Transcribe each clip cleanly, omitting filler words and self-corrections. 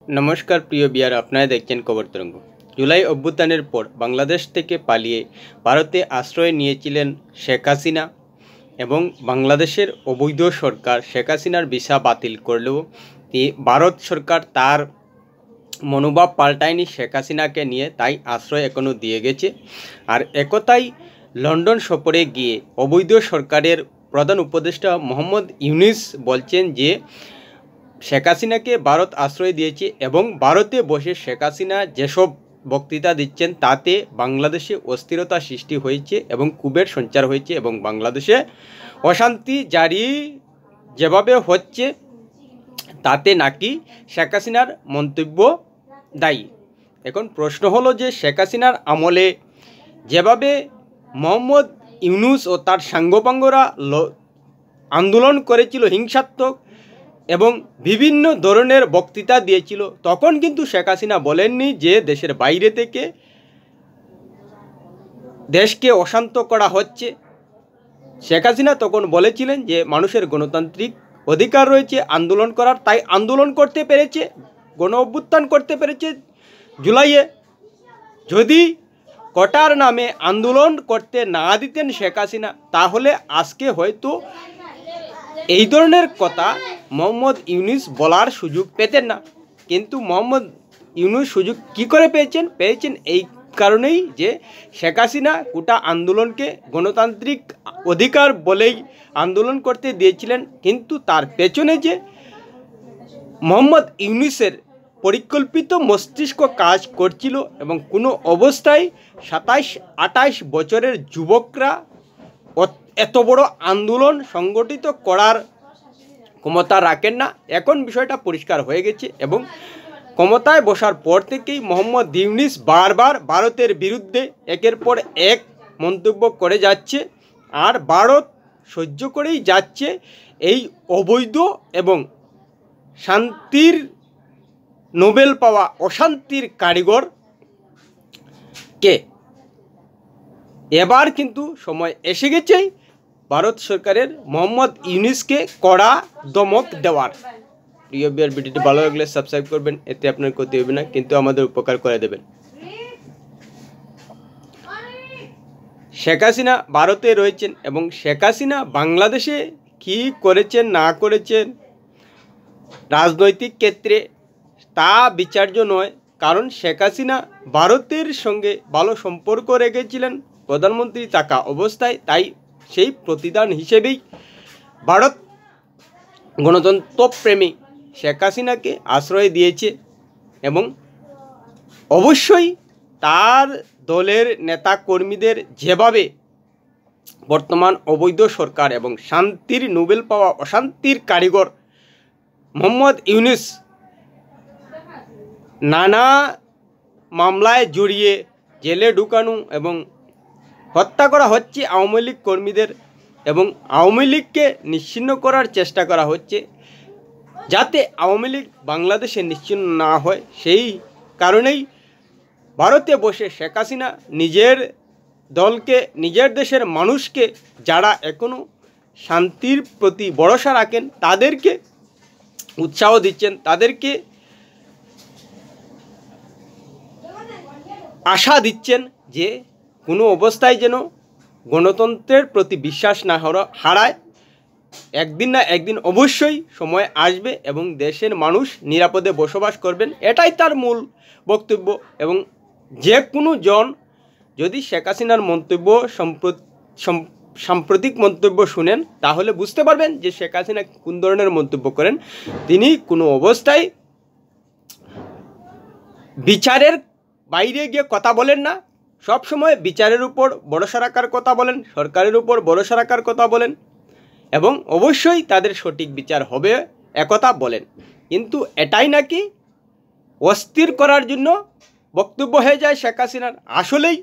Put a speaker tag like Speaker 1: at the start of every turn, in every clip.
Speaker 1: নমস্কার প্রিয় বিয়ার, আপনারা দেখছেন খবর তরঙ্গ। জুলাই অভ্যুত্থানের পর বাংলাদেশ থেকে পালিয়ে ভারতে আশ্রয় নিয়েছিলেন শেখ হাসিনা এবং বাংলাদেশের অবৈধ সরকার শেখ হাসিনার ভিসা বাতিল করলেও ভারত সরকার তার মনোভাব পাল্টায়নি শেখ হাসিনাকে নিয়ে, তাই আশ্রয় এখনও দিয়ে গেছে। আর একতাই লন্ডন সফরে গিয়ে অবৈধ সরকারের প্রধান উপদেষ্টা মোহাম্মদ ইউনূস বলছেন যে শেখ হাসিনাকে ভারত আশ্রয় দিয়েছে এবং ভারতে বসে শেখ হাসিনা যেসব বক্তৃতা দিচ্ছেন তাতে বাংলাদেশে অস্থিরতা সৃষ্টি হয়েছে এবং ক্ষোভের সঞ্চার হয়েছে এবং বাংলাদেশে অশান্তি জারি যেভাবে হচ্ছে তাতে নাকি শেখ হাসিনার মন্তব্য দায়ী। এখন প্রশ্ন হলো যে শেখ হাসিনার আমলে যেভাবে মোহাম্মদ ইউনূস ও তার সাঙ্গপাঙ্গরা আন্দোলন করেছিল হিংসাত্মক এবং বিভিন্ন ধরনের বক্তৃতা দিয়েছিল, তখন কিন্তু শেখ হাসিনা বলেননি যে দেশের বাইরে থেকে দেশকে অশান্ত করা হচ্ছে। শেখ হাসিনা তখন বলেছিলেন যে মানুষের গণতান্ত্রিক অধিকার রয়েছে আন্দোলন করার, তাই আন্দোলন করতে পেরেছে, গণ অভ্যুত্থান করতে পেরেছে জুলাইয়ে। যদি কোটার নামে আন্দোলন করতে না দিতেন শেখ হাসিনা, তাহলে আজকে হয়তো এই ধরনের কথা মোহাম্মদ ইউনূস বলার সুযোগ পেতেন না। কিন্তু মোহাম্মদ ইউনূস সুযোগ কী করে পেয়েছেন এই কারণেই যে শেখ হাসিনা গোটা আন্দোলনকে গণতান্ত্রিক অধিকার বলেই আন্দোলন করতে দিয়েছিলেন, কিন্তু তার পেছনে যে মোহাম্মদ ইউনূসের পরিকল্পিত মস্তিষ্ক কাজ করছিল এবং কোনো অবস্থায় 27-28 বছরের যুবকরা এত বড় আন্দোলন সংগঠিত করার ক্ষমতা রাখেন না। এখন বিষয়টা পরিষ্কার হয়ে গেছে এবং ক্ষমতায় বসার পর থেকেই মোহাম্মদ ইউনূস বারবার ভারতের বিরুদ্ধে একের পর এক মন্তব্য করে যাচ্ছে, আর ভারত সহ্য করেই যাচ্ছে এই অবৈধ এবং শান্তির নোবেল পাওয়া অশান্তির কারিগরকে। এবার কিন্তু সময় এসে গেছে ভারত সরকারের মোহাম্মদ ইউনূসকে কড়া দমক দেওয়ার। প্রিয় বিয়ার, ভিডিওটি ভালো লাগলে সাবস্ক্রাইব করবেন, এতে আপনার ক্ষতি হবে না কিন্তু আমাদের উপকার করে দেবেন। শেখ হাসিনা ভারতে রয়েছেন এবং শেখ হাসিনা বাংলাদেশে কী করেছেন না করেছেন রাজনৈতিক ক্ষেত্রে তা বিচার্য নয়, কারণ শেখ হাসিনা ভারতের সঙ্গে ভালো সম্পর্ক রেখেছিলেন প্রধানমন্ত্রী থাকা অবস্থায়, তাই সেই প্রতিদান হিসেবেই ভারত গণতন্ত্রপ্রেমী শেখ হাসিনাকে আশ্রয় দিয়েছে এবং অবশ্যই তার দলের নেতাকর্মীদের যেভাবে বর্তমান অবৈধ সরকার এবং শান্তির নোবেল পাওয়া অশান্তির কারিগর মোহাম্মদ ইউনূস নানা মামলায় জড়িয়ে জেলে ঢুকানো এবং হত্যা করা হচ্ছে আওয়ামী লীগ কর্মীদের এবং আওয়ামী লীগকে নিশ্চিহ্ন করার চেষ্টা করা হচ্ছে যাতে আওয়ামী লীগ বাংলাদেশে নিশ্চিহ্ন না হয়, সেই কারণেই ভারতে বসে শেখ হাসিনা নিজের দলকে, নিজের দেশের মানুষকে যারা এখনও শান্তির প্রতি ভরসা রাখেন তাদেরকে উৎসাহ দিচ্ছেন, তাদেরকে আশা দিচ্ছেন যে কোনো অবস্থায় যেন গণতন্ত্রের প্রতি বিশ্বাস না হারায়। একদিন না একদিন অবশ্যই সময় আসবে এবং দেশের মানুষ নিরাপদে বসবাস করবেন, এটাই তার মূল বক্তব্য। এবং যে কোনো জন যদি শেখ হাসিনার মন্তব্য সাম্প্রতিক মন্তব্য শুনেন তাহলে বুঝতে পারবেন যে শেখ হাসিনা কোন ধরনের মন্তব্য করেন। তিনি কোনো অবস্থায় বিচারের বাইরে গিয়ে কথা বলেন না, সব সময় বিচারের উপর ভরসা রাখার কথা বলেন, সরকারের উপর ভরসা রাখার কথা বলেন এবং অবশ্যই তাদের সঠিক বিচার হবে একথা বলেন। কিন্তু এটাই নাকি অস্থির করার জন্য বক্তব্য হয়ে যায় শেখ হাসিনার। আসলেই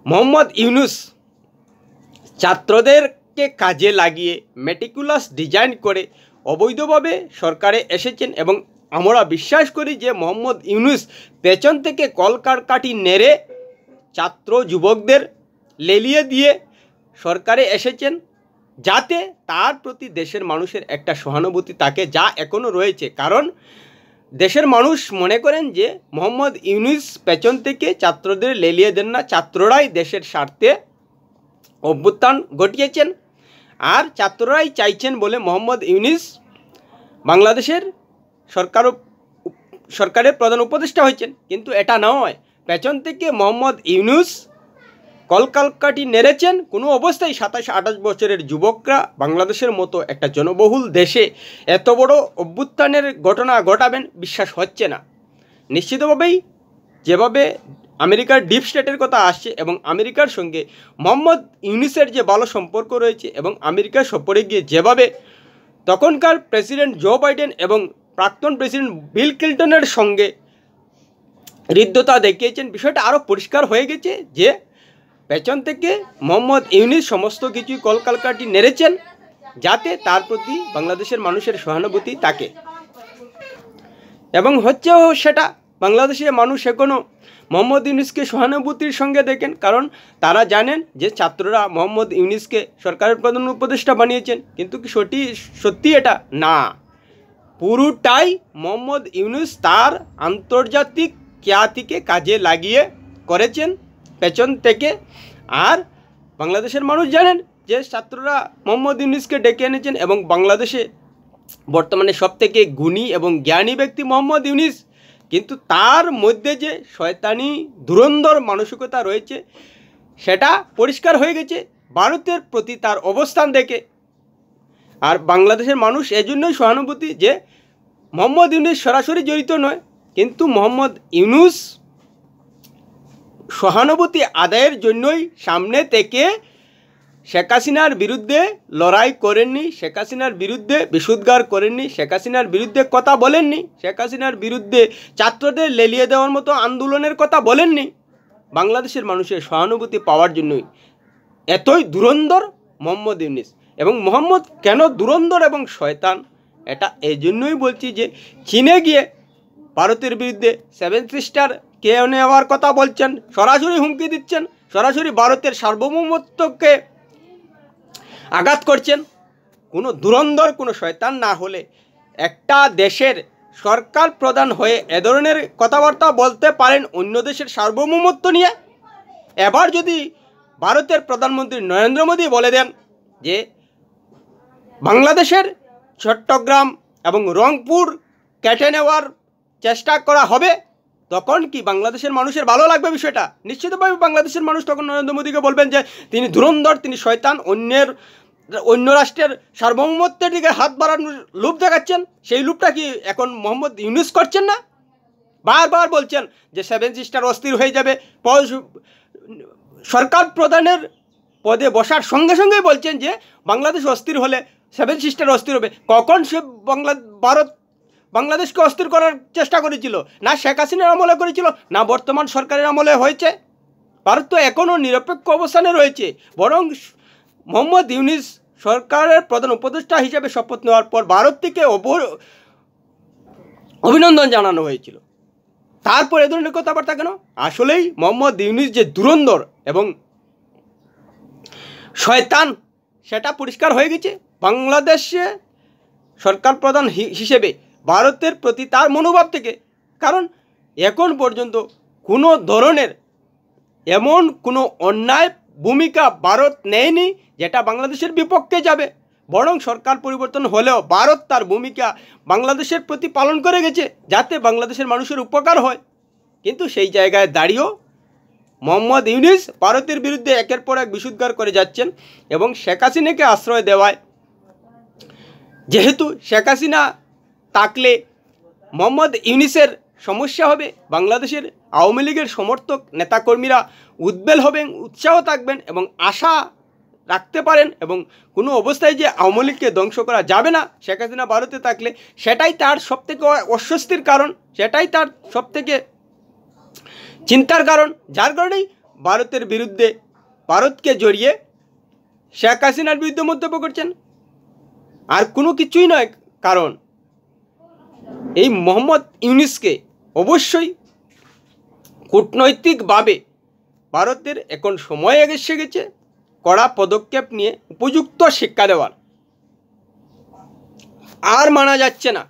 Speaker 1: মোহাম্মদ ইউনূস ছাত্রদেরকে কাজে লাগিয়ে মেটিকুলাস ডিজাইন করে অবৈধভাবে সরকারে এসেছেন এবং আমরা বিশ্বাস করি যে মোহাম্মদ ইউনূস পেছন থেকে কলকারকাঠি নেড়ে ছাত্র যুবকদের লেলিয়ে দিয়ে সরকারে এসেছেন যাতে তার প্রতি দেশের মানুষের একটা সহানুভূতি থাকে, যা এখনও রয়েছে। কারণ দেশের মানুষ মনে করেন যে মোহাম্মদ ইউনূস পেছন থেকে ছাত্রদের লেলিয়ে দেন না, ছাত্ররাই দেশের স্বার্থে অভ্যুত্থান ঘটিয়েছেন, আর ছাত্ররাই চাইছেন বলে মোহাম্মদ ইউনূস বাংলাদেশের সরকারের প্রধান উপদেষ্টা হয়েছেন। কিন্তু এটা নয়, পেছন থেকে মোহাম্মদ ইউনূস কলকালকাঠি নেড়েছেন। কোনো অবস্থায় 27-28 বছরের যুবকরা বাংলাদেশের মতো একটা জনবহুল দেশে এত বড় অভ্যুত্থানের ঘটনা ঘটাবেন বিশ্বাস হচ্ছে না। নিশ্চিতভাবেই যেভাবে আমেরিকার ডিপ স্টেটের কথা আসছে এবং আমেরিকার সঙ্গে মোহাম্মদ ইউনূসের যে ভালো সম্পর্ক রয়েছে এবং আমেরিকা সফরে গিয়ে যেভাবে তখনকার প্রেসিডেন্ট জো বাইডেন এবং প্রাক্তন প্রেসিডেন্ট বিল ক্লিন্টনের সঙ্গে হৃদ্যতা দেখিয়েছেন, বিষয়টা আরও পরিষ্কার হয়ে গেছে যে পেছন থেকে মোহাম্মদ ইউনূস সমস্ত কিছুই কলকালকাঠি নেড়েছেন যাতে তার প্রতি বাংলাদেশের মানুষের সহানুভূতি থাকে। এবং হচ্ছেও সেটা, বাংলাদেশের মানুষ এখনও মোহাম্মদ ইউনূসকে সহানুভূতির সঙ্গে দেখেন, কারণ তারা জানেন যে ছাত্ররা মোহাম্মদ ইউনূসকে সরকারের প্রধান উপদেষ্টা বানিয়েছেন। কিন্তু কি সত্যি এটা না, পুরোটাই মোহাম্মদ ইউনূস তার আন্তর্জাতিক খ্যাতিকে কাজে লাগিয়ে করেছেন পেছন থেকে। আর বাংলাদেশের মানুষ জানেন যে ছাত্ররা মোহাম্মদ ইউনূসকে ডেকে এনেছেন এবং বাংলাদেশে বর্তমানে সবথেকে গুণী এবং জ্ঞানী ব্যক্তি মোহাম্মদ ইউনূস, কিন্তু তার মধ্যে যে শয়তানি ধুরন্ধর মানসিকতা রয়েছে সেটা পরিষ্কার হয়ে গেছে ভারতের প্রতি তার অবস্থান দেখে। আর বাংলাদেশের মানুষ এজন্যই সহানুভূতি যে মোহাম্মদ ইউনূস সরাসরি জড়িত নয়, কিন্তু মোহাম্মদ ইউনূস সহানুভূতি আদায়ের জন্যই সামনে থেকে শেখ হাসিনার বিরুদ্ধে লড়াই করেননি, শেখ হাসিনার বিরুদ্ধে বিষোদ্গার করেননি, শেখ হাসিনার বিরুদ্ধে কথা বলেননি, শেখ হাসিনার বিরুদ্ধে ছাত্রদের লেলিয়ে দেওয়ার মতো আন্দোলনের কথা বলেননি। বাংলাদেশের মানুষের সহানুভূতি পাওয়ার জন্যই এতই ধুরন্ধর মোহাম্মদ ইউনূস। এবং মোহাম্মদ কেন ধুরন্ধর এবং শয়তান এটা এই জন্যই বলছি যে চীনে গিয়ে ভারতের বিরুদ্ধে 7 সিস্টার কে নেওয়ার কথা বলছেন, সরাসরি হুমকি দিচ্ছেন, সরাসরি ভারতের সার্বভৌমত্বকে আঘাত করছেন। কোনো ধুরন্ধর কোনো শয়তান না হলে একটা দেশের সরকার প্রধান হয়ে এ ধরনের কথাবার্তা বলতে পারেন অন্য দেশের সার্বভৌমত্ব নিয়ে। এবার যদি ভারতের প্রধানমন্ত্রী নরেন্দ্র মোদী বলে দেন যে বাংলাদেশের চট্টগ্রাম এবং রংপুর কেটে নেওয়ার চেষ্টা করা হবে, তখন কি বাংলাদেশের মানুষের ভালো লাগবে বিষয়টা? নিশ্চিতভাবে বাংলাদেশের মানুষ তখন নরেন্দ্র মোদীকে বলবেন যে তিনি ধুরন্ধর, তিনি শয়তান, অন্য রাষ্ট্রের সার্বভৌমত্বের দিকে হাত বাড়ানোর লোভ দেখাচ্ছেন। সেই লোভটা কি এখন মোহাম্মদ ইউনূস করছেন না? বারবার বলছেন যে 7 সিস্টার অস্থির হয়ে যাবে, সরকার প্রধানের পদে বসার সঙ্গে সঙ্গেই বলছেন যে বাংলাদেশ অস্থির হলে 7 সিস্টার অস্থির হবে। কখন সে ভারত বাংলাদেশকে অস্থির করার চেষ্টা করেছিল? না শেখ হাসিনার আমলে করেছিল, না বর্তমান সরকারের আমলে হয়েছে। ভারত তো এখনও নিরপেক্ষ অবস্থানে রয়েছে। বরং মোহাম্মদ ইউনূস সরকারের প্রধান উপদেষ্টা হিসেবে শপথ নেওয়ার পর ভারত থেকে অভিনন্দন জানানো হয়েছিল। তারপর এ ধরনের কথাবার্তা কেন? আসলেই মোহাম্মদ ইউনূস যে ধুরন্ধর এবং শয়তান সেটা পরিষ্কার হয়ে গেছে বাংলাদেশে সরকার প্রধান হিসেবে ভারতের প্রতি তার মনোভাব থেকে। কারণ এখন পর্যন্ত কোনো ধরনের এমন কোনো অন্যায় ভূমিকা ভারত নেয়নি যেটা বাংলাদেশের বিপক্ষে যাবে। বরং সরকার পরিবর্তন হলেও ভারত তার ভূমিকা বাংলাদেশের প্রতি পালন করে গেছে যাতে বাংলাদেশের মানুষের উপকার হয়। কিন্তু সেই জায়গায় দাঁড়িয়েও মোহাম্মদ ইউনূস ভারতের বিরুদ্ধে একের পর এক বিষোদ্গার করে যাচ্ছেন এবং শেখ হাসিনাকে আশ্রয় দেওয়ায়, যেহেতু শেখ হাসিনা থাকলে মোহাম্মদ ইউনূসের সমস্যা হবে, বাংলাদেশের আওয়ামী লীগের সমর্থক নেতাকর্মীরা উদ্বেল হবেন, উৎসাহ থাকবেন এবং আশা রাখতে পারেন এবং কোনো অবস্থায় যে আওয়ামী লীগকে ধ্বংস করা যাবে না শেখ হাসিনা ভারতে থাকলে, সেটাই তার সবথেকে অস্বস্তির কারণ, সেটাই তার সবথেকে চিন্তার কারণ। যার কারণেই ভারতের বিরুদ্ধে, ভারতকে জড়িয়ে শেখ হাসিনার বিরুদ্ধে মন্তব্য করছেন। আর কোনো কিছুই নয়, কারণ এই মোহাম্মদ ইউনূসকে অবশ্যই কূটনৈতিকভাবে ভারতের এখন সময় এসে গেছে কড়া পদক্ষেপ নিয়ে উপযুক্ত শিক্ষা দেওয়ার। আর মানা যাচ্ছে না।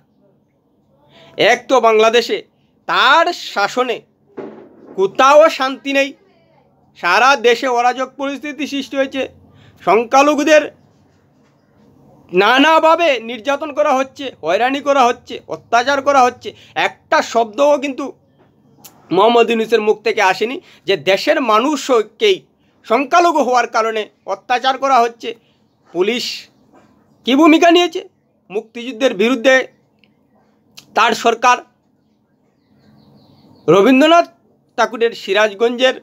Speaker 1: এক তো বাংলাদেশে তার শাসনে কোথাও শান্তি নেই, সারা দেশে অরাজক পরিস্থিতি সৃষ্টি হয়েছে, সংখ্যালঘুদের নানাভাবে নির্যাতন করা হচ্ছে, হয়রানি করা হচ্ছে, অত্যাচার করা হচ্ছে। একটা শব্দও কিন্তু মোহাম্মদ ইউনূসের মুখ থেকে আসেনি যে দেশের মানুষকেই সংখ্যালঘু হওয়ার কারণে অত্যাচার করা হচ্ছে। পুলিশ কী ভূমিকা নিয়েছে? মুক্তিযুদ্ধের বিরুদ্ধে তার সরকার, রবীন্দ্রনাথ ঠাকুরের সিরাজগঞ্জের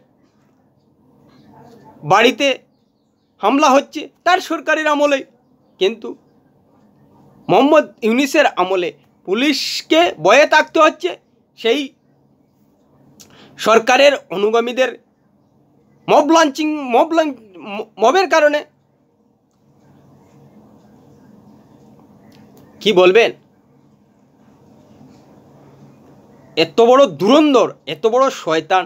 Speaker 1: বাড়িতে হামলা হচ্ছে তার সরকারের আমলে, কিন্তু মোহাম্মদ ইউনূসের আমলে পুলিশকে ভয়ে থাকতে হচ্ছে সেই সরকারের অনুগামীদের মবের কারণে। কি বলবেন? এত বড় ধুরন্ধর, এত বড় শয়তান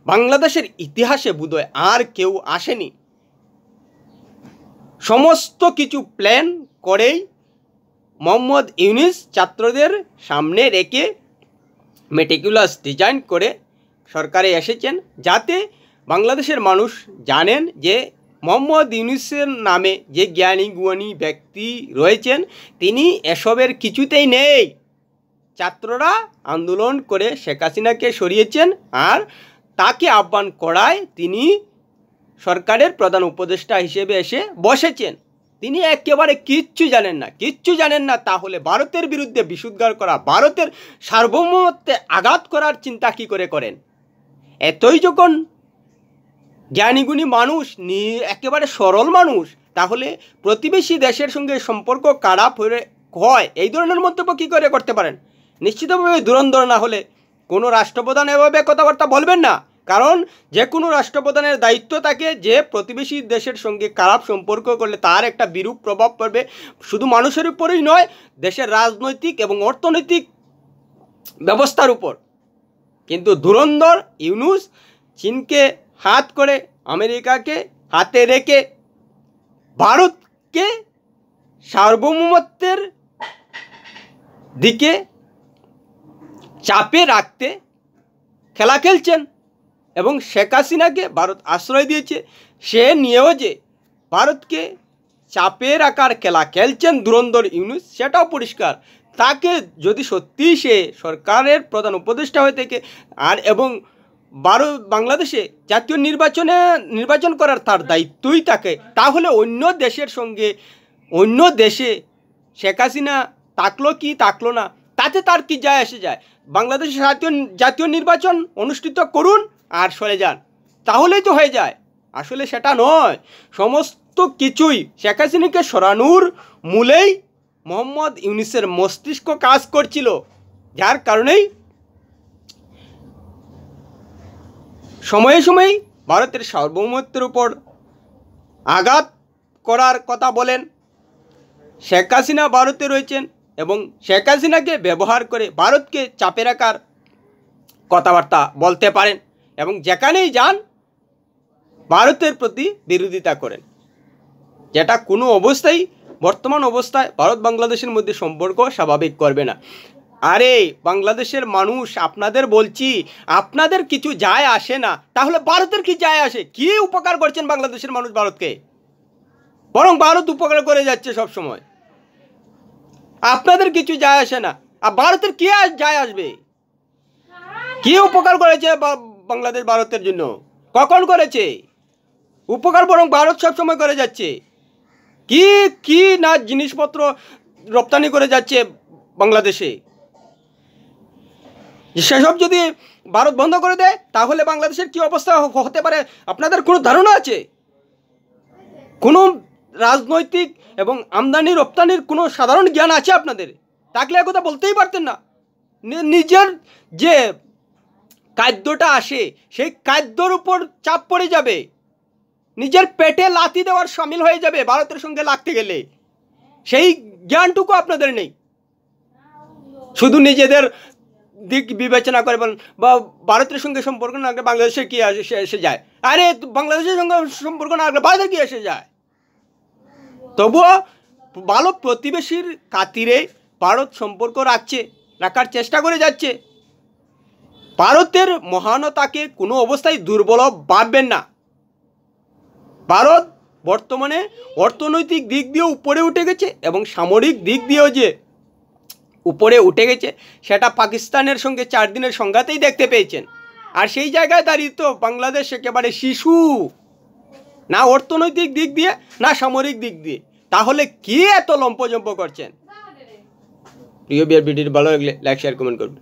Speaker 1: বাংলাদেশের ইতিহাসে বোধহয় আর কেউ আসেনি। সমস্ত কিছু প্ল্যান করেই মোহাম্মদ ইউনূস ছাত্রদের সামনে রেখে মেটিকুলাস ডিজাইন করে সরকারে এসেছেন, যাতে বাংলাদেশের মানুষ জানেন যে মোহাম্মদ ইউনূসের নামে যে জ্ঞানী গুণী ব্যক্তি রয়েছেন তিনি এসবের কিছুতেই নেই। ছাত্ররা আন্দোলন করে শেখ হাসিনাকে সরিয়েছেন, আর তাকে আহ্বান করায় তিনি সরকারের প্রধান উপদেষ্টা হিসেবে এসে বসেছেন। তিনি একেবারে কিচ্ছু জানেন না। তাহলে ভারতের বিরুদ্ধে বিশুদ্ধার করা, ভারতের সার্বভৌমত্বে আঘাত করার চিন্তা কী করে করেন? এতই যখন জ্ঞানীগুণী মানুষ, একেবারে সরল মানুষ, তাহলে প্রতিবেশী দেশের সঙ্গে সম্পর্ক খারাপ হয় এই ধরনের মন্তব্য কী করে করতে পারেন? নিশ্চিতভাবে ধুরন্ধর না হলে কোনো রাষ্ট্রপ্রধান এভাবে কথাবার্তা বলবেন না, কারণ যে কোনো রাষ্ট্রপ্রধানের দায়িত্ব থাকে যে প্রতিবেশী দেশের সঙ্গে খারাপ সম্পর্ক করলে তার একটা বিরূপ প্রভাব পড়বে শুধু মানুষের উপরেই নয়, দেশের রাজনৈতিক এবং অর্থনৈতিক ব্যবস্থার উপর। কিন্তু ধুরন্ধর ইউনূস চীনকে হাত করে, আমেরিকাকে হাতে রেখে ভারতকে সার্বভৌমত্বের দিকে চাপে রাখতে খেলা খেলছেন, এবং শেখ হাসিনাকে ভারত আশ্রয় দিয়েছে। সে নিয়েও যে ভারতকে চাপে রাখার খেলা খেলছেন ধুরন্ধর ইউনূস, সেটাও পরিষ্কার। তাকে যদি সত্যি সে সরকারের প্রধান উপদেষ্টা হয়ে থেকে আর এবং বাংলাদেশে জাতীয় নির্বাচন করার তার দায়িত্বই থাকে, তাহলে অন্য দেশের সঙ্গে অন্য দেশে শেখ হাসিনা থাকলো কি থাকলো না তাতে তার কি যায় আসে যায়? বাংলাদেশে জাতীয় নির্বাচন অনুষ্ঠিত করুন আর সরে যান, তাহলেই তো হয়ে যায়। আসলে সেটা নয়, সমস্ত কিছুই শেখ হাসিনাকে সরানোর মূলেই মোহাম্মদ ইউনূসের মস্তিষ্ক কাজ করছিল, যার কারণেই সময়ে সময়ে ভারতের সার্বভৌমত্বের উপর আঘাত করার কথা বলেন। শেখ হাসিনা ভারতে রয়েছেন এবং শেখ হাসিনাকে ব্যবহার করে ভারতকে চাপে রাখার কথাবার্তা বলতে পারেন, এবং যেখানেই যান ভারতের প্রতি বিরোধিতা করেন, যেটা কোনো অবস্থায় বর্তমান অবস্থায় ভারত বাংলাদেশের মধ্যে সম্পর্ক স্বাভাবিক করবে না। আরে বাংলাদেশের মানুষ, আপনাদের বলছি, আপনাদের কিছু যায় আসে না, তাহলে ভারতের কি যায় আসে? কি উপকার করছেন বাংলাদেশের মানুষ ভারতকে? বরং ভারত উপকার করে যাচ্ছে সব সময়। আপনাদের কিছু যায় আসে না, আর ভারতের কি যায় আসবে? কি উপকার করেছে বাংলাদেশ ভারতের জন্য? কখন করেছে উপকার? বরং ভারত সবসময় করে যাচ্ছে। কি কি না জিনিসপত্র রপ্তানি করে যাচ্ছে বাংলাদেশে, সেসব যদি ভারত বন্ধ করে দেয় তাহলে বাংলাদেশের কি অবস্থা হতে পারে আপনাদের কোনো ধারণা আছে? কোনো রাজনৈতিক এবং আমদানি রপ্তানির কোনো সাধারণ জ্ঞান আছে আপনাদের? থাকলে একথা বলতেই পারতেন না। নিজের যে খাদ্যটা আসে সেই খাদ্যর উপর চাপ পড়ে যাবে, নিজের পেটে লাথি দেওয়ার সামিল হয়ে যাবে ভারতের সঙ্গে লাগতে গেলে। সেই জ্ঞানটুকু আপনাদের নেই। শুধু নিজেদের দিক বিবেচনা করে বলেন বা ভারতের সঙ্গে সম্পর্ক না রাখলে বাংলাদেশের কী এসে যায়? আরে বাংলাদেশের সঙ্গে সম্পর্ক না রাখলে ভারতের কী এসে যায়? তবুও ভালো প্রতিবেশীর খাতিরে ভারত সম্পর্ক রাখছে, রাখার চেষ্টা করে যাচ্ছে। ভারতের মহানতাকে কোনো অবস্থায় দুর্বল ভাববেন না। ভারত বর্তমানে অর্থনৈতিক দিক দিয়েও উপরে উঠে গেছে এবং সামরিক দিক দিয়েও যে উপরে উঠে গেছে সেটা পাকিস্তানের সঙ্গে 4 দিনের সংঘাতেই দেখতে পেয়েছেন। আর সেই জায়গায় দাঁড়িয়ে তো বাংলাদেশ একেবারে শিশু, না অর্থনৈতিক দিক দিয়ে না সামরিক দিক দিয়ে। তাহলে কি এত লম্পজম্প করছেন? প্রিয় বিয়ার ভিডিওটি ভালো লাগলে লাইক শেয়ার কমেন্ট করবেন।